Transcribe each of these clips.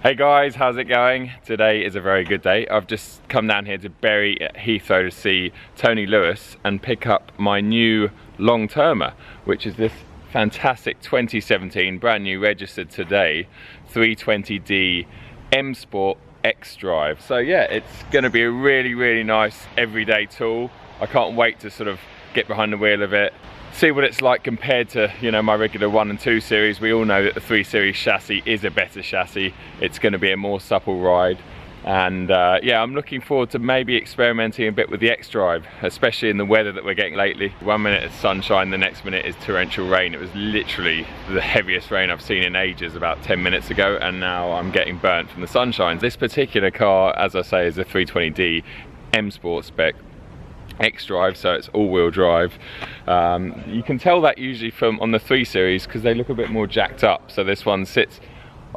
Hey guys, how's it going? Today is a very good day. I've just come down here to Berry at Heathrow to see Tony Lewis and pick up my new long-termer, which is this fantastic 2017, brand new, registered today, 320D M Sport xDrive. So yeah, it's going to be a really nice everyday tool. I can't wait to sort of get behind the wheel of it, see what it's like compared to, you know, my regular 1 and 2 series. We all know that the 3 series chassis is a better chassis. It's going to be a more supple ride, and yeah, I'm looking forward to maybe experimenting a bit with the xDrive, especially in the weather that we're getting lately. 1 minute it's sunshine, the next minute is torrential rain. It was literally the heaviest rain I've seen in ages about 10 minutes ago, and now I'm getting burnt from the sunshine. This particular car, as I say, is a 320D M Sport spec xDrive, so it's all-wheel drive. You can tell that usually from on the 3 series because they look a bit more jacked up. So this one sits,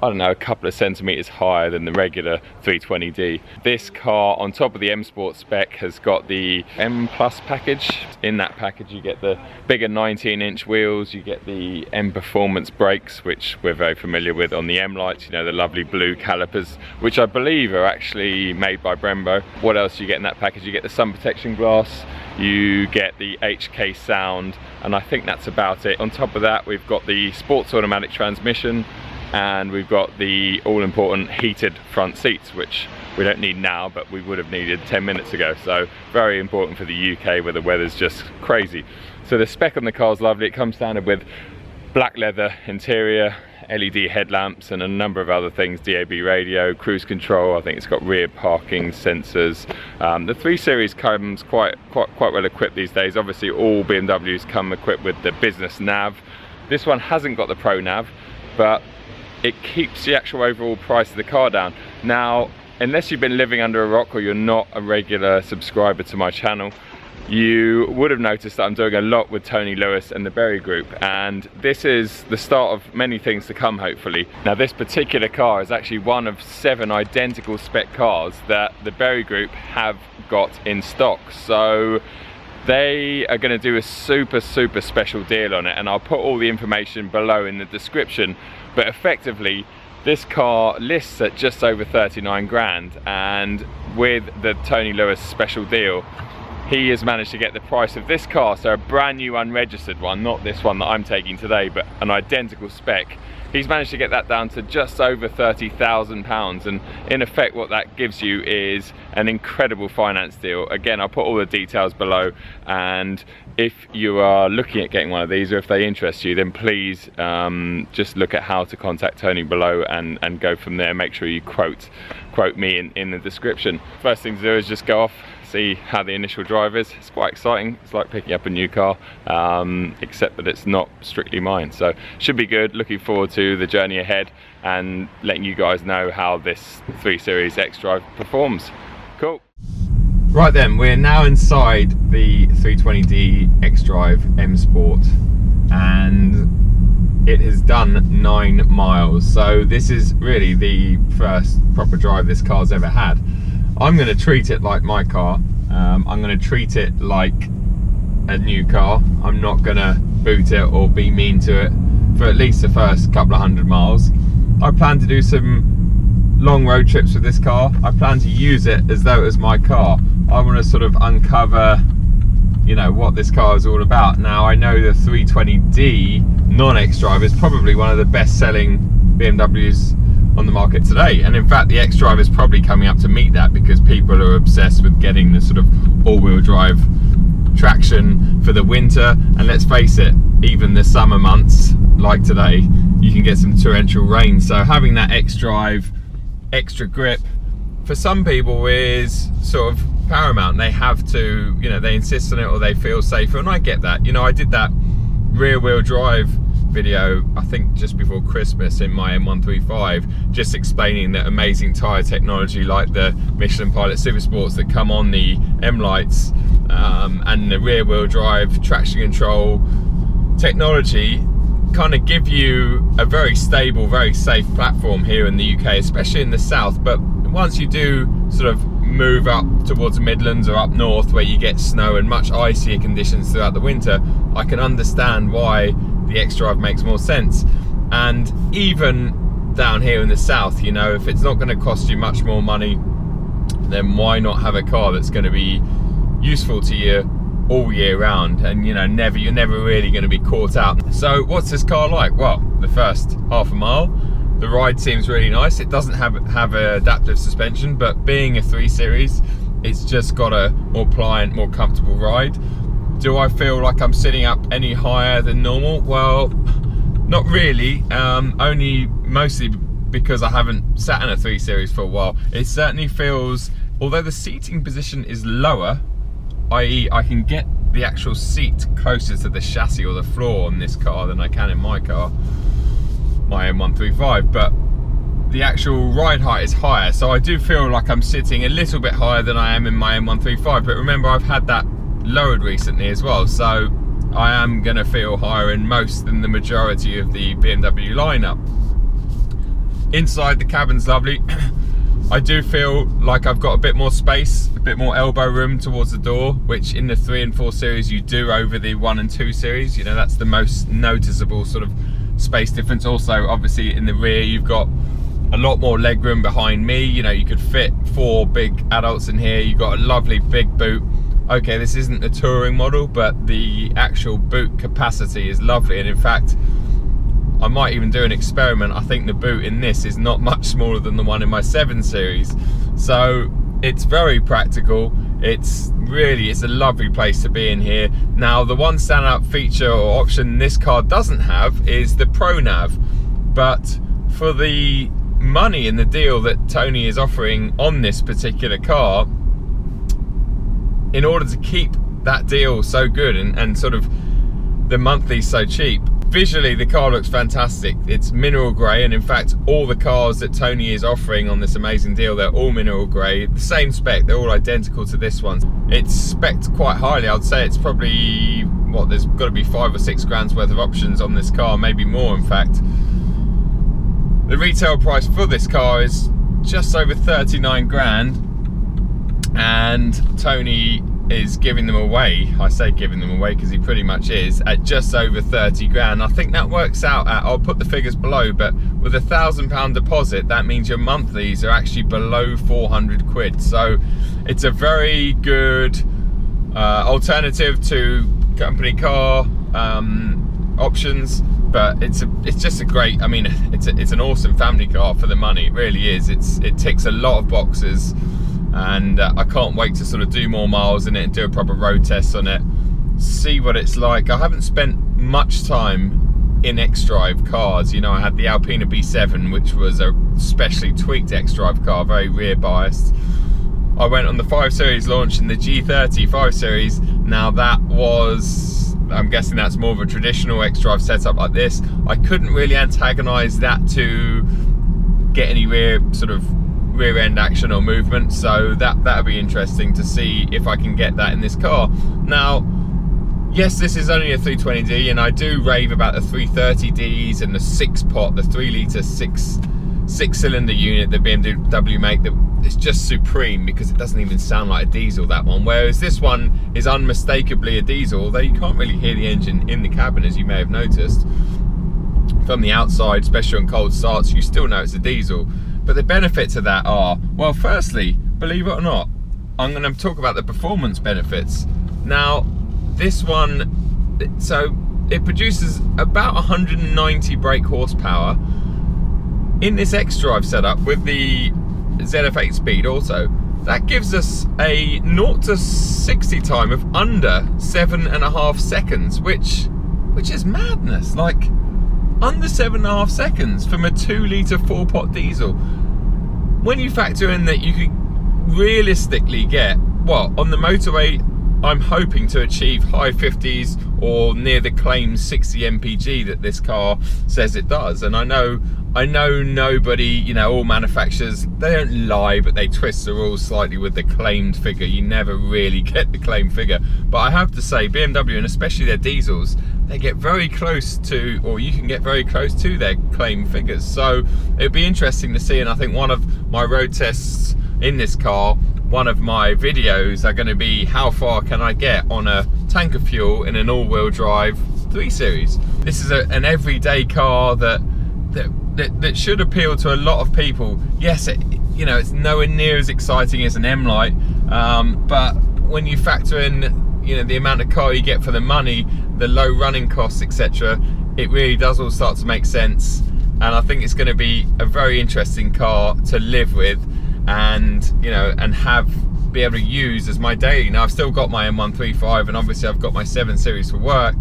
I don't know, a couple of centimeters higher than the regular 320D. This car, on top of the M Sport spec, has got the M Plus package. In that package you get the bigger 19-inch wheels, you get the M Performance brakes, which we're very familiar with on the M lights, you know, the lovely blue calipers, which I believe are actually made by Brembo. What else do you get in that package? You get the sun protection glass, you get the HK sound, and I think that's about it. On top of that, we've got the sports automatic transmission, and we've got the all-important heated front seats, which we don't need now, but we would have needed 10 minutes ago. So very important for the UK where the weather's just crazy. So the spec on the car is lovely. It comes standard with black leather interior, LED headlamps, and a number of other things. DAB radio, cruise control. I think it's got rear parking sensors. The 3 series comes quite well equipped these days. Obviously all BMWs come equipped with the business nav. This one hasn't got the pro nav, but it keeps the actual overall price of the car down. Now, unless you've been living under a rock or you're not a regular subscriber to my channel, you would have noticed that I'm doing a lot with Tony Lewis and the Berry Group, and this is the start of many things to come, hopefully. Now, this particular car is actually one of 7 identical spec cars that the Berry Group have got in stock. So they are going to do a super special deal on it, and I'll put all the information below in the description. But effectively, this car lists at just over 39 grand, and with the Tony Lewis special deal, he has managed to get the price of this car, so a brand new unregistered one, not this one that I'm taking today, but an identical spec. He's managed to get that down to just over £30,000, and in effect what that gives you is an incredible finance deal. Again, I'll put all the details below, and if you are looking at getting one of these, or if they interest you, then please just look at how to contact Tony below and go from there. Make sure you quote me in the description. First thing to do is just go off, see how the initial drive is. It's quite exciting. It's like picking up a new car, except that it's not strictly mine. So should be good. Looking forward to the journey ahead and letting you guys know how this 3 series xDrive performs. Cool. Right then, we're now inside the 320D xDrive M Sport, and it has done 9 miles. So this is really the first proper drive this car's ever had. I'm going to treat it like my car. I'm going to treat it like a new car. I'm not going to boot it or be mean to it for at least the first couple of 100 miles. I plan to do some long road trips with this car. I plan to use it as though it was my car. I want to sort of uncover, you know, what this car is all about. Now, I know the 320D non-xDrive is probably one of the best-selling BMWs on the market today, and in fact the xDrive is probably coming up to meet that, because people are obsessed with getting the sort of all-wheel drive traction for the winter. And let's face it, even the summer months like today, you can get some torrential rain. So having that xDrive extra grip for some people is sort of paramount. They have to, you know, they insist on it or they feel safer, and I get that. You know, I did that rear wheel drive video I think just before Christmas in my M135, just explaining that amazing tyre technology like the Michelin Pilot Super Sports that come on the M lights, and the rear wheel drive traction control technology kind of give you a very stable, very safe platform here in the UK, especially in the south. But once you do sort of move up towards the Midlands or up north where you get snow and much icier conditions throughout the winter, I can understand why the xDrive makes more sense. And even down here in the south, you know, if it's not going to cost you much more money, then why not have a car that's going to be useful to you all year round, and you know, you're never really going to be caught out. So what's this car like? Well, the first half a mile, the ride seems really nice. It doesn't have adaptive suspension, but being a 3 Series, it's just got a more pliant, more comfortable ride. Do I feel like I'm sitting up any higher than normal? Well, not really, only mostly because I haven't sat in a 3 Series for a while. It certainly feels, although the seating position is lower, i.e. I can get the actual seat closer to the chassis or the floor on this car than I can in my car, my M135, but the actual ride height is higher, so I do feel like I'm sitting a little bit higher than I am in my M135, but remember, I've had that lowered recently as well, so I am going to feel higher in most than the majority of the BMW lineup. Inside, the cabin's lovely. I do feel like I've got a bit more space, a bit more elbow room towards the door, which in the 3 and 4 Series you do over the 1 and 2 Series. You know, that's the most noticeable sort of space difference. Also, obviously in the rear you've got a lot more legroom behind me. You know, you could fit 4 big adults in here. You've got a lovely big boot. Okay, this isn't the touring model, but the actual boot capacity is lovely, and in fact, I might even do an experiment. I think the boot in this is not much smaller than the one in my 7 Series. So it's very practical. It's a lovely place to be in here. Now, the one standout feature or option this car doesn't have is the Pro Nav. But for the money in the deal that Tony is offering on this particular car, in order to keep that deal so good and sort of the monthly so cheap, visually the car looks fantastic. It's mineral grey, and in fact all the cars that Tony is offering on this amazing deal, they're all mineral grey, the same spec, they're all identical to this one. It's spec'd quite highly. I'd say it's probably, what, there's got to be 5 or 6 grand's worth of options on this car, maybe more in fact. The retail price for this car is just over 39 grand, and Tony is giving them away. I say giving them away because he pretty much is, at just over 30 grand. I think that works out at, I'll put the figures below, but with a £1,000 deposit, that means your monthlies are actually below 400 quid. So it's a very good alternative to company car options, but it's just a great, I mean, it's an awesome family car for the money. It really is. It ticks a lot of boxes, and I can't wait to sort of do more miles in it and do a proper road test on it, see what it's like. I haven't spent much time in xDrive cars. You know, I had the Alpina B7, which was a specially tweaked xDrive car, very rear biased. I went on the 5 Series launch in the G30 5 Series. Now that was, I'm guessing that's more of a traditional xDrive setup like this. I couldn't really antagonise that to get any rear end action or movement, so that'll be interesting to see if I can get that in this car. Now, yes, this is only a 320D, and I do rave about the 330Ds and the 6-pot, the 3-litre 6-cylinder unit that BMW make. That it's just supreme because it doesn't even sound like a diesel, that one, whereas this one is unmistakably a diesel, although you can't really hear the engine in the cabin, as you may have noticed. From the outside, especially on cold starts, you still know it's a diesel. But the benefits of that are, well, firstly, believe it or not, I'm going to talk about the performance benefits. Now, this one, so it produces about 190 brake horsepower in this xDrive setup with the ZF8 speed also. That gives us a 0 to 60 time of under 7.5 seconds, which is madness. Like, under 7.5 seconds from a 2-litre 4-pot diesel. When you factor in that you could realistically get, well, on the motorway, I'm hoping to achieve high 50s or near the claimed 60 mpg that this car says it does. And I know nobody, you know, all manufacturers, they don't lie, but they twist the rules slightly with the claimed figure. You never really get the claimed figure. But I have to say, BMW, and especially their diesels, they get very close to, or you can get very close to their claimed figures. So it'd be interesting to see, and I think one of my road tests in this car, one of my videos are going to be how far can I get on a tank of fuel in an all-wheel drive 3 Series. This is an everyday car that that should appeal to a lot of people. Yes, you know, it's nowhere near as exciting as an M-Lite, but when you factor in, you know, the amount of car you get for the money, the low running costs, etc., it really does all start to make sense. And I think it's going to be a very interesting car to live with, and you know, and be able to use as my daily. Now I've still got my M135, and obviously I've got my 7 Series for work,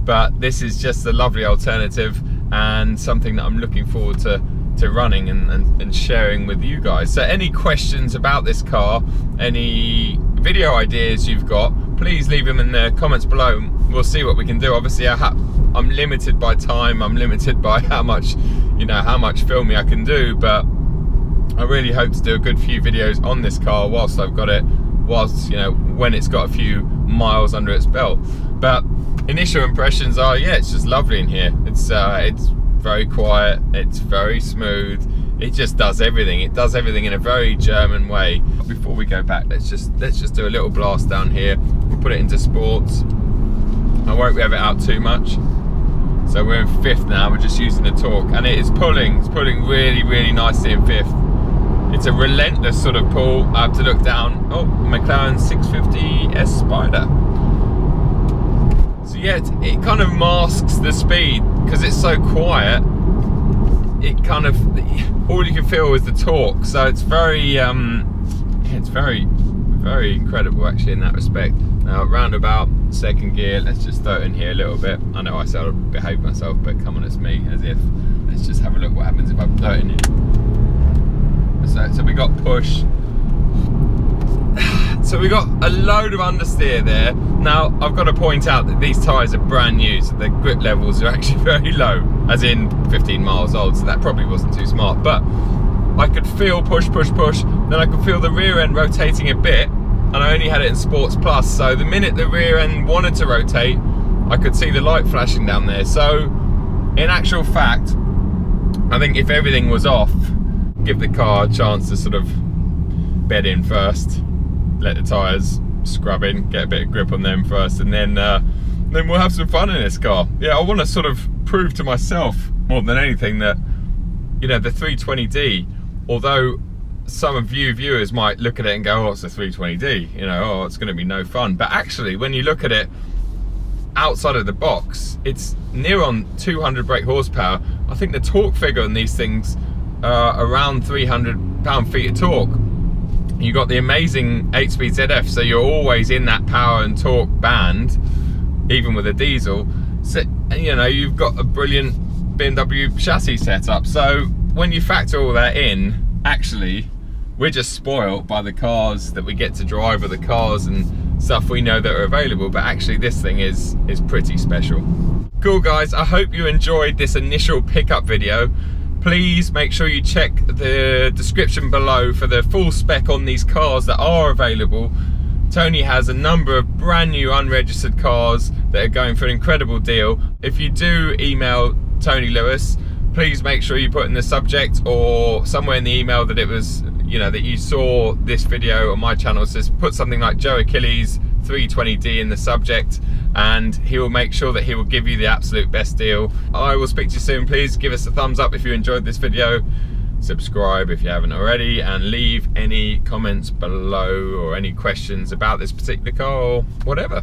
but this is just a lovely alternative and something that I'm looking forward to running and sharing with you guys. So any questions about this car, any video ideas you've got, please leave them in the comments below. We'll see what we can do. Obviously I'm limited by time, I'm limited by how much filming I can do, but I really hope to do a good few videos on this car whilst I've got it, whilst, you know, when it's got a few miles under its belt. But initial impressions are, yeah, it's just lovely in here. It's very quiet, it's very smooth, it just does everything. It does everything in a very German way. Before we go back, let's just do a little blast down here. We'll put it into sports. I won't rev it out too much. So we're in 5th now, we're just using the torque, and it's pulling really, really nicely in 5th. It's a relentless sort of pull. I have to look down. Oh, McLaren 650S Spider. So yeah, it kind of masks the speed because it's so quiet. It kind of, all you can feel is the torque. So it's very, it's very, very incredible actually in that respect. Now roundabout, 2nd gear. Let's just throw it in here a little bit. I know I said I'd behave myself, but come on, it's me. As if. Let's just have a look what happens if I throw it in here. So we got push. So we got a load of understeer there. Now I've got to point out that these tyres are brand new, so the grip levels are actually very low, as in 15 miles old, so that probably wasn't too smart. But I could feel push, then I could feel the rear end rotating a bit, and I only had it in Sports Plus, so the minute the rear end wanted to rotate, I could see the light flashing down there. So in actual fact, I think if everything was off, give the car a chance to sort of bed in first, let the tyres scrub in, get a bit of grip on them first, and then we'll have some fun in this car. Yeah, I want to sort of prove to myself more than anything that, you know, the 320D, although some of you viewers might look at it and go, oh, it's a 320D, you know, oh, it's going to be no fun. But actually, when you look at it outside of the box, it's near on 200 brake horsepower. I think the torque figure on these things around 300 pound-feet of torque. You got the amazing 8-speed ZF, so you're always in that power and torque band, even with a diesel. So, you know, you've got a brilliant BMW chassis setup. So when you factor all that in, actually, we're just spoiled by the cars that we get to drive, or the cars and stuff we know that are available. But actually, this thing is pretty special. Cool, guys. I hope you enjoyed this initial pickup video. Please make sure you check the description below for the full spec on these cars that are available. Tony has a number of brand new unregistered cars that are going for an incredible deal. If you do email Tony Lewis, please make sure you put in the subject or somewhere in the email that it was, you know, that you saw this video on my channel. So put something like Joe Achilles 320D in the subject, and he will make sure that he will give you the absolute best deal. I will speak to you soon. Please give us a thumbs up if you enjoyed this video, subscribe if you haven't already, and leave any comments below or any questions about this particular car or whatever.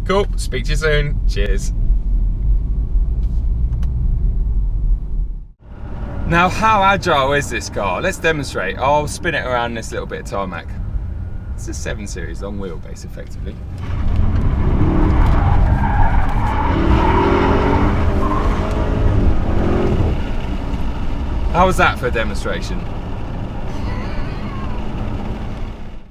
Cool, speak to you soon. Cheers. Now, how agile is this car? Let's demonstrate. I'll spin it around this little bit of tarmac. It's a 7 Series long wheelbase, effectively. How was that for a demonstration?